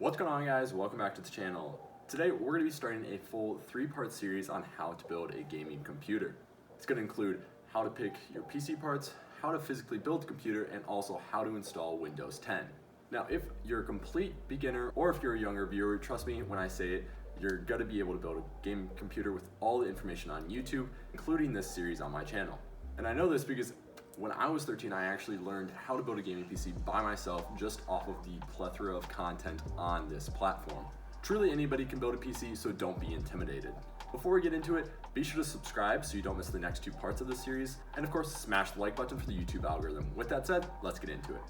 What's going on, guys? Welcome back to the channel. Today we're going to be starting a full 3-part series on how to build a gaming computer. It's going to include how to pick your PC parts, how to physically build a computer, and also how to install Windows 10. Now, if you're a complete beginner or if you're a younger viewer, trust me when I say it, you're going to be able to build a gaming computer with all the information on YouTube, including this series on my channel. And I know this because when I was 13, I actually learned how to build a gaming PC by myself just off of the plethora of content on this platform. Truly anybody can build a PC, so don't be intimidated. Before we get into it, be sure to subscribe so you don't miss the next 2 parts of this series, and of course smash the like button for the YouTube algorithm. With that said, let's get into it.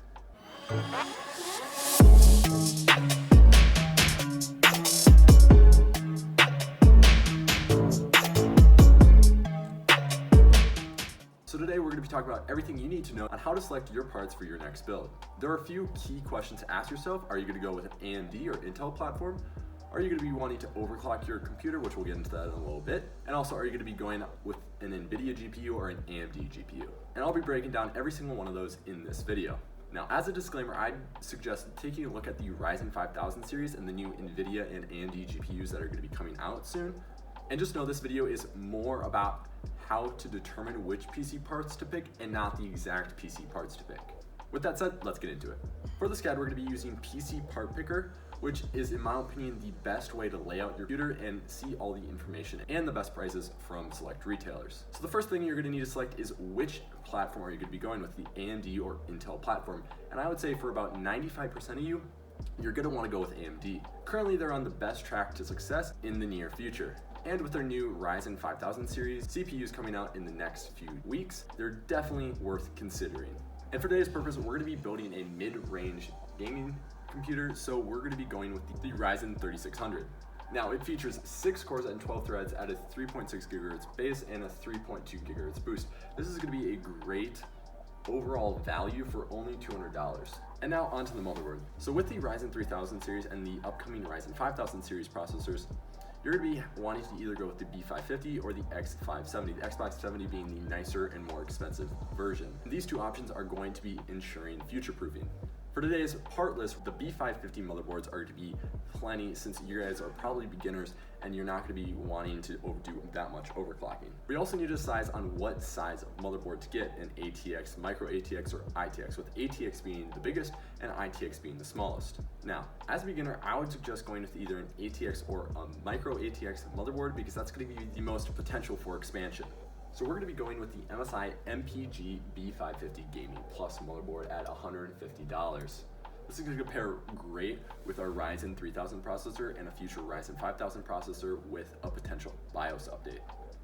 So today we're going to be talking about everything you need to know on how to select your parts for your next build. There are a few key questions to ask yourself. Are you going to go with an AMD or Intel platform? Are you going to be wanting to overclock your computer, which we'll get into that in a little bit? And also, are you going to be going with an NVIDIA GPU or an AMD GPU? And I'll be breaking down every single one of those in this video. Now, as a disclaimer, I'd suggest taking a look at the Ryzen 5000 series and the new NVIDIA and AMD GPUs that are going to be coming out soon. And just know this video is more about how to determine which PC parts to pick and not the exact PC parts to pick. With that said, let's get into it. For this guide, we're going to be using PC Part Picker, which is, in my opinion, the best way to lay out your computer and see all the information and the best prices from select retailers. So the first thing you're going to need to select is which platform are you going to be going with, the AMD or Intel platform. And I would say for about 95% of you, you're going to want to go with AMD. Currently, they're on the best track to success in the near future. And with their new Ryzen 5000 series CPUs coming out in the next few weeks, they're definitely worth considering. And for today's purpose, we're going to be building a mid-range gaming computer, so we're going to be going with the Ryzen 3600. Now, it features 6 cores and 12 threads at a 3.6 GHz base and a 3.2 GHz boost. This is going to be a great overall value for only $200. And now onto the motherboard. So with the Ryzen 3000 series and the upcoming Ryzen 5000 series processors, you're going to be wanting to either go with the B550 or the X570, the X570 being the nicer and more expensive version. These 2 options are going to be ensuring future-proofing. For today's part list, the B550 motherboards are going to be plenty since you guys are probably beginners and you're not going to be wanting to do that much overclocking. We also need to decide on what size motherboard to get, an ATX, micro ATX, or ITX, with ATX being the biggest and ITX being the smallest. Now, as a beginner, I would suggest going with either an ATX or a micro ATX motherboard because that's going to be the most potential for expansion. So we're going to be going with the MSI MPG B550 Gaming Plus motherboard at $150. This is going to compare great with our Ryzen 3000 processor and a future Ryzen 5000 processor with a potential BIOS update.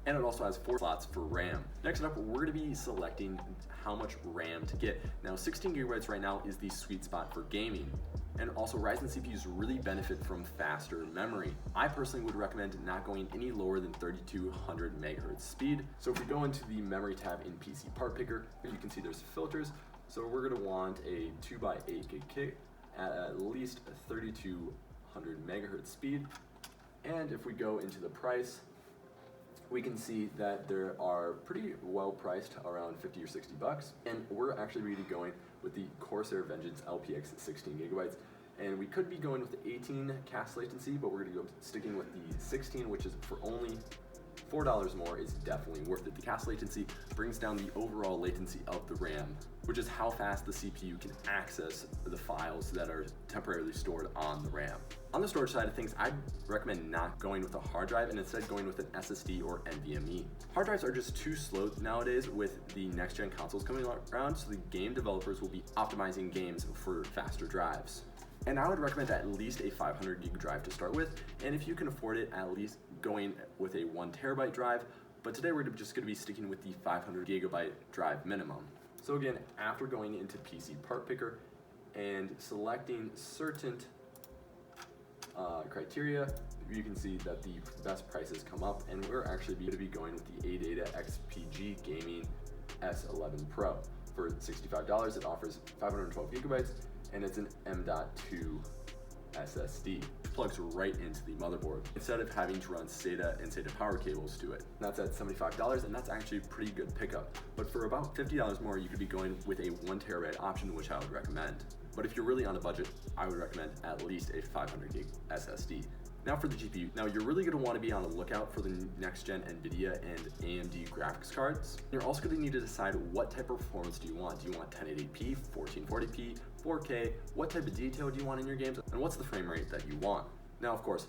And it also has 4 slots for RAM. Next up, we're going to be selecting how much RAM to get. Now, 16 gigabytes right now is the sweet spot for gaming. And also, Ryzen CPUs really benefit from faster memory. I personally would recommend not going any lower than 3200 megahertz speed. So if we go into the memory tab in PC Part Picker, you can see there's filters. So we're going to want a 2x8 gig kit at least 3200 megahertz speed. And if we go into the price, we can see that there are pretty well priced, around 50 or 60 bucks. And we're actually really going with the Corsair Vengeance LPX 16 gigabytes. And we could be going with the 18 cast latency, but we're gonna go sticking with the 16, which is for only $4 more, is definitely worth it. The cast latency brings down the overall latency of the RAM, which is how fast the CPU can access the files that are temporarily stored on the RAM. On the storage side of things, I'd recommend not going with a hard drive and instead going with an SSD or NVMe. Hard drives are just too slow nowadays with the next gen consoles coming around, so the game developers will be optimizing games for faster drives. And I would recommend at least a 500 gig drive to start with, and if you can afford it, at least going with a 1 terabyte drive, but today we're just going to be sticking with the 500 gigabyte drive minimum. So again, after going into PC Part Picker and selecting certain criteria, you can see that the best prices come up, and we're actually going to be going with the ADATA XPG Gaming S11 Pro. For $65, it offers 512 gigabytes, and it's an M.2 SSD. It plugs right into the motherboard instead of having to run SATA and SATA power cables to it. That's at $75, and that's actually a pretty good pickup. But for about $50 more, you could be going with a 1 terabyte option, which I would recommend. But if you're really on a budget, I would recommend at least a 500 gig SSD. Now for the GPU. Now you're really going to want to be on the lookout for the next gen NVIDIA and AMD graphics cards. You're also going to need to decide what type of performance do you want. Do you want 1080p, 1440p, 4K? What type of detail do you want in your games? And what's the frame rate that you want? Now, of course,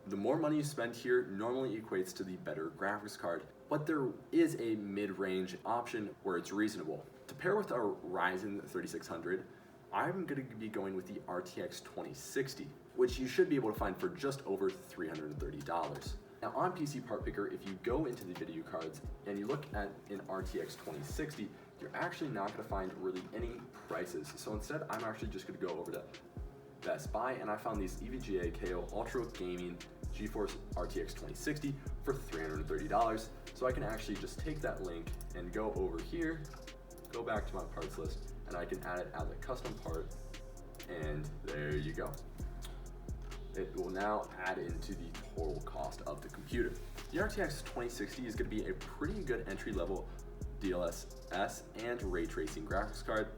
the more money you spend here normally equates to the better graphics card, but there is a mid-range option where it's reasonable. To pair with our Ryzen 3600, I'm going to be going with the RTX 2060, which you should be able to find for just over $330. Now on PC Part Picker, if you go into the video cards and you look at an RTX 2060, you're actually not going to find really any prices. So instead, I'm actually just going to go over to Best Buy, and I found these EVGA KO Ultra Gaming GeForce RTX 2060 for $330. So I can actually just take that link and go over here, go back to my parts list, and I can add it as a custom part, and there you go. It will now add into the total cost of the computer. The RTX 2060 is going to be a pretty good entry-level DLSS and ray tracing graphics card.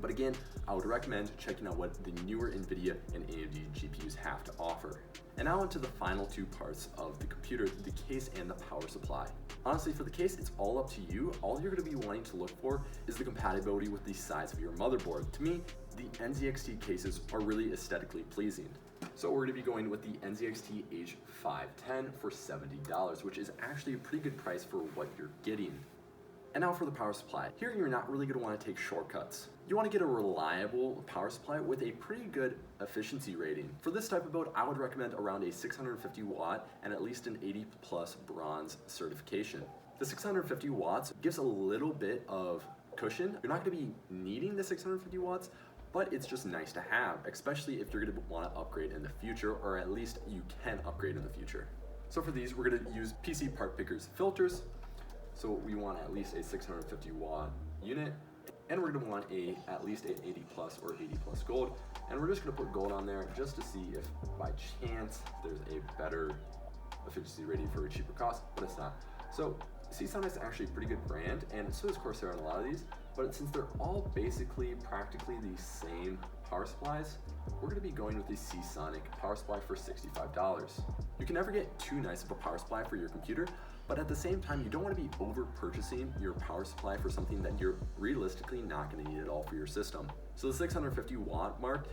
But again, I would recommend checking out what the newer NVIDIA and AMD GPUs have to offer. And now onto the final two parts of the computer, the case and the power supply. Honestly, for the case, it's all up to you. All you're going to be wanting to look for is the compatibility with the size of your motherboard. To me, the NZXT cases are really aesthetically pleasing. So we're going to be going with the NZXT H510 for $70, which is actually a pretty good price for what you're getting. And now for the power supply. Here you're not really going to want to take shortcuts. You want to get a reliable power supply with a pretty good efficiency rating. For this type of build, I would recommend around a 650 watt and at least an 80 plus bronze certification. The 650 watts gives a little bit of cushion. You're not going to be needing the 650 watts, but it's just nice to have, especially if you're going to want to upgrade in the future, or at least you can upgrade in the future. So for these, we're going to use PC Part Picker's filters. So we want at least a 650 watt unit, and we're going to want at least an 80 plus or 80 plus gold. And we're just going to put gold on there just to see if by chance there's a better efficiency rating for a cheaper cost, but it's not. So Seasonic is actually a pretty good brand, and so is Corsair on a lot of these, but since they're all basically practically the same power supplies, we're going to be going with the Seasonic power supply for $65. You can never get too nice of a power supply for your computer, but at the same time, you don't want to be over purchasing your power supply for something that you're realistically not going to need at all for your system. So the 650 watt mark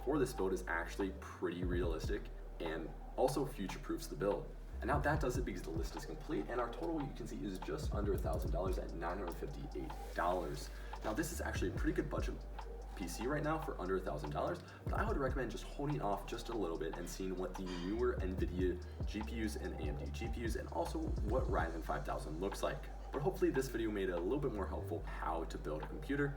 for this build is actually pretty realistic and also future-proofs the build. And now that does it because the list is complete, and our total you can see is just under $1,000 at $958. Now this is actually a pretty good budget PC right now for under $1,000, but I would recommend just holding off just a little bit and seeing what the newer NVIDIA GPUs and AMD GPUs and also what Ryzen 5000 looks like. But hopefully this video made it a little bit more helpful how to build a computer.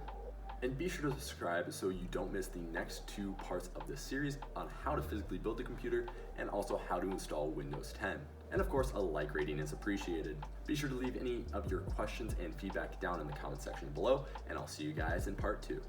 And be sure to subscribe so you don't miss the next two parts of this series on how to physically build a computer and also how to install Windows 10. And of course, a like rating is appreciated. Be sure to leave any of your questions and feedback down in the comment section below, and I'll see you guys in part 2.